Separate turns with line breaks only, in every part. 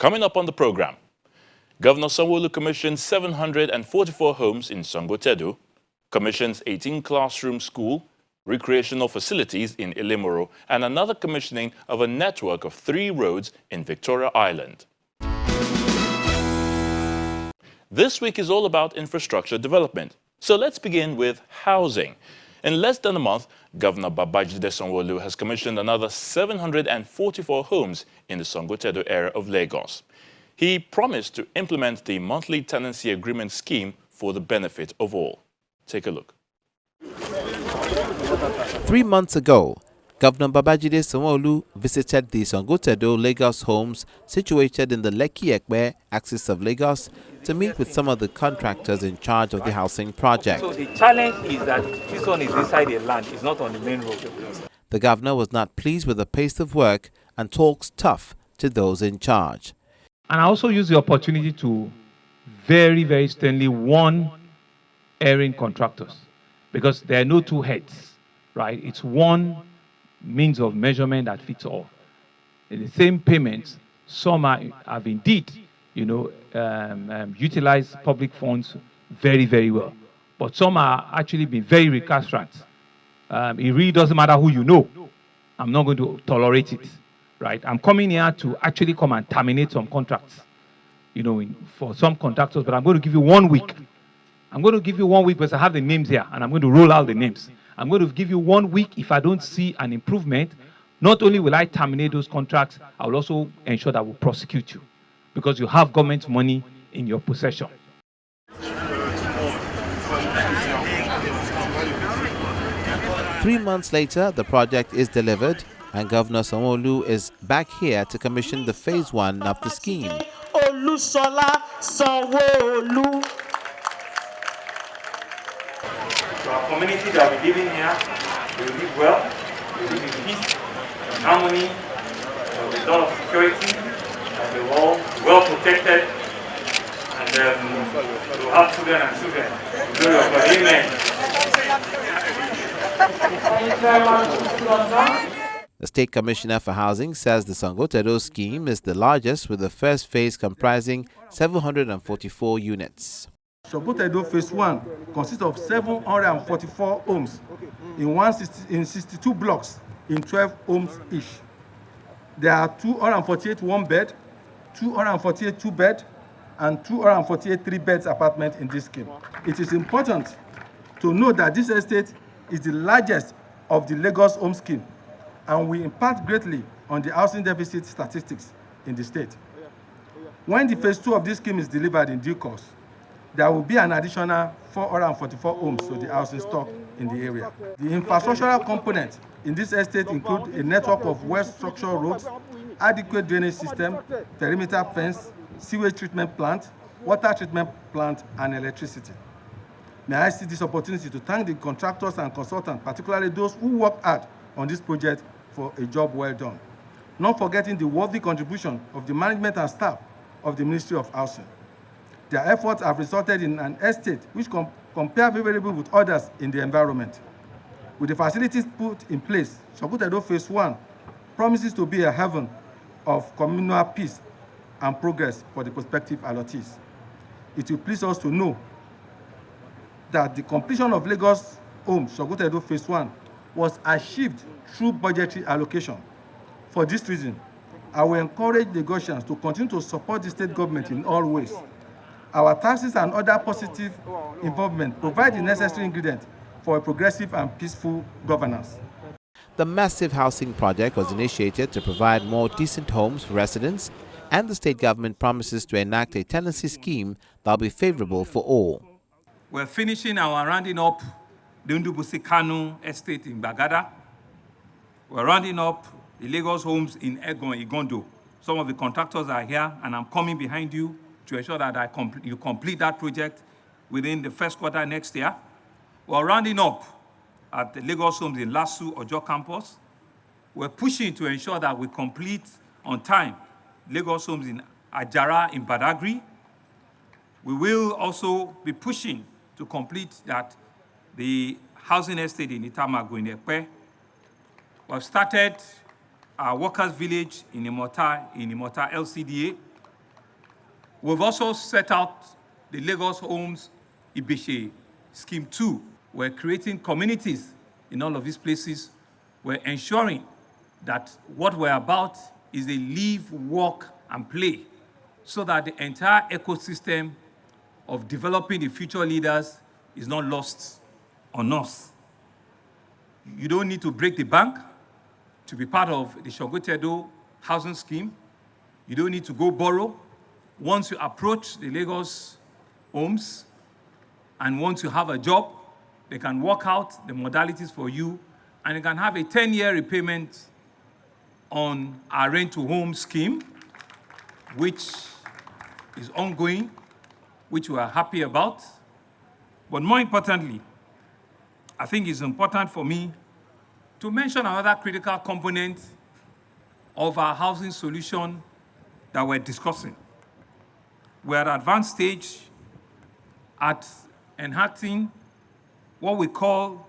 Coming up on the program, Governor Sanwo-Olu commissions 744 homes in Sangotedo, commissions 18 classroom school, recreational facilities in Ilimoro, and another commissioning of a network of 3 roads in Victoria Island. This week is all about infrastructure development. So let's begin with housing. In less than a month, Governor Babajide Sanwo-Olu has commissioned another 744 homes in the Sangotedo area of Lagos. He promised to implement the monthly tenancy agreement scheme for the benefit of all. Take a look.
3 months ago, Governor Babajide Sanwo-Olu visited the Sangotedo Lagos homes situated in the Lekki-Ekpe axis of Lagos to meet with some of the contractors in charge of the housing project.
So the challenge is that this one is inside the land, it's not on the main road.
The governor was not pleased with the pace of work and talks tough to those in charge.
And I also use the opportunity to very, very sternly warn erring contractors, because there are no two heads, right? It's one means of measurement that fits all. In the same payments, some have indeed, utilized public funds very, very well. But some are actually been very recalcitrant. It really doesn't matter who you know. I'm not going to tolerate it, right? I'm coming here to actually come and terminate some contracts, for some contractors, but I'm going to give you 1 week. I'm going to give you 1 week because I have the names here, and I'm going to roll out the names. I'm going to give you 1 week. If I don't see an improvement, not only will I terminate those contracts, I will also ensure that we'll prosecute you, because you have government money in your possession.
3 months later, the project is delivered, and Governor Sanwo-Olu is back here to commission the phase 1 of the scheme.
Sanwo-Olu. So our community that we live in here, they will live well, they will live in peace, in harmony, with a lot of security, and they will all well protected, and we will have children and children. Glory of God, amen.
The State Commissioner for Housing says the Sangotedo scheme is the largest, with the first phase comprising 744 units.
Sangotedo Phase 1 consists of 744 homes in 62 blocks in 12 homes each. There are 248 one-bed, 248 two-bed, and 248 three-bed apartments in this scheme. It is important to note that this estate is the largest of the Lagos home scheme and will impact greatly on the housing deficit statistics in the state. When the Phase 2 of this scheme is delivered in due course, there will be an additional 444 homes to the housing stock in the area. The infrastructural components in this estate include a network of well-structured roads, adequate drainage system, perimeter fence, sewage treatment plant, water treatment plant, and electricity. May I see this opportunity to thank the contractors and consultants, particularly those who worked hard on this project, for a job well done. Not forgetting the worthy contribution of the management and staff of the Ministry of Housing. Their efforts have resulted in an estate which compares favorably with others in the environment. With the facilities put in place, Sangotedo Phase 1 promises to be a haven of communal peace and progress for the prospective allottees. It will please us to know that the completion of Lagos Home Sangotedo Phase 1 was achieved through budgetary allocation. For this reason, I will encourage Lagosians to continue to support the state government in all ways. Our taxes and other positive involvement provide the necessary ingredient for a progressive and peaceful governance.
The massive housing project was initiated to provide more decent homes for residents, and the state government promises to enact a tenancy scheme that will be favorable for all.
We're finishing our rounding up the Ndubusi Kanu estate in Bagada. We're rounding up the Lagos homes in Igondo. Some of the contractors are here, and I'm coming behind you to ensure that you complete that project within the first quarter next year. We're rounding up at the Lagos homes in Lasu Ojo campus. We're pushing to ensure that we complete on time Lagos homes in Ajara in Badagry. We will also be pushing to complete the housing estate in Itamago in Ekpe. We've started our workers' village in Imota LCDA. We've also set out the Lagoshoms Ibeshe Scheme 2. We're creating communities in all of these places. We're ensuring that what we're about is a live, work, and play, so that the entire ecosystem of developing the future leaders is not lost on us. You don't need to break the bank to be part of the Sangotedo housing scheme. You don't need to go borrow. Once you approach the Lagos homes and once you have a job, they can work out the modalities for you, and you can have a 10-year repayment on our rent-to-home scheme, which is ongoing, which we are happy about. But more importantly, I think it's important for me to mention another critical component of our housing solution that we're discussing. We're at advanced stage at enacting what we call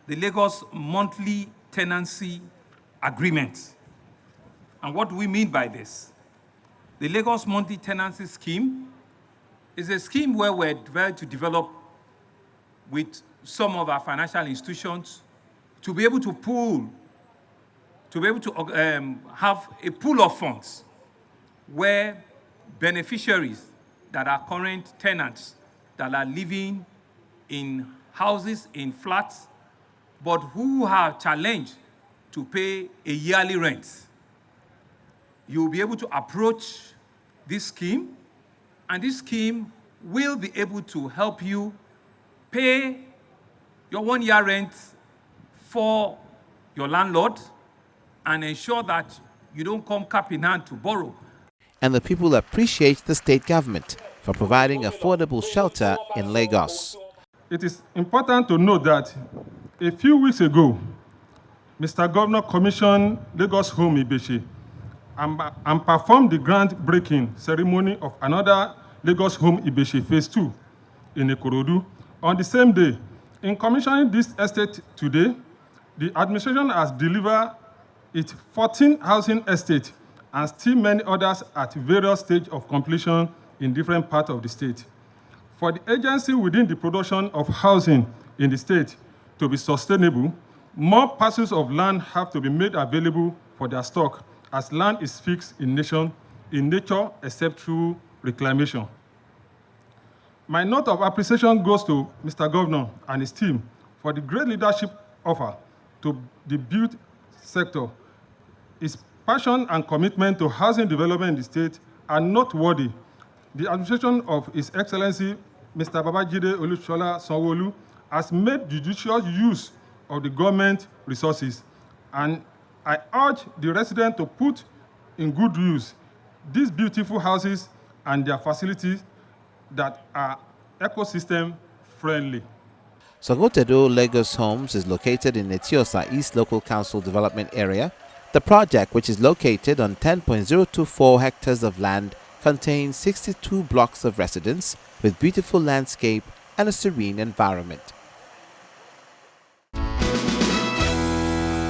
the Lagos Monthly Tenancy Agreement. And what do we mean by this? The Lagos Monthly Tenancy Scheme is a scheme where we're trying to develop with some of our financial institutions to be able to have a pool of funds where beneficiaries that are current tenants that are living in houses, in flats, but who are challenged to pay a yearly rent. You'll be able to approach this scheme, and this scheme will be able to help you pay your 1 year rent for your landlord and ensure that you don't come cap in hand to borrow.
And the people appreciate the state government for providing affordable shelter in Lagos.
It is important to note that a few weeks ago, Mr. Governor commissioned Lagos Home Ibeshe and performed the groundbreaking ceremony of another Lagos Home Ibeshe Phase 2 in Ikorodu. On the same day, in commissioning this estate today, the administration has delivered its 14 housing estates and still many others at various stages of completion in different parts of the state. For the agency within the production of housing in the state to be sustainable, more parcels of land have to be made available for their stock, as land is fixed in nature except through reclamation. My note of appreciation goes to Mr. Governor and his team for the great leadership offer to the built sector. His passion and commitment to housing development in the state are noteworthy. The administration of His Excellency Mr. Babajide Olusola Sanwo-Olu has made judicious use of the government resources, and I urge the residents to put in good use these beautiful houses and their facilities that are ecosystem friendly.
Sangotedo Lagos Homes is located in Etiosa East Local Council Development Area. The project, which is located on 10.024 hectares of land, contains 62 blocks of residence with beautiful landscape and a serene environment.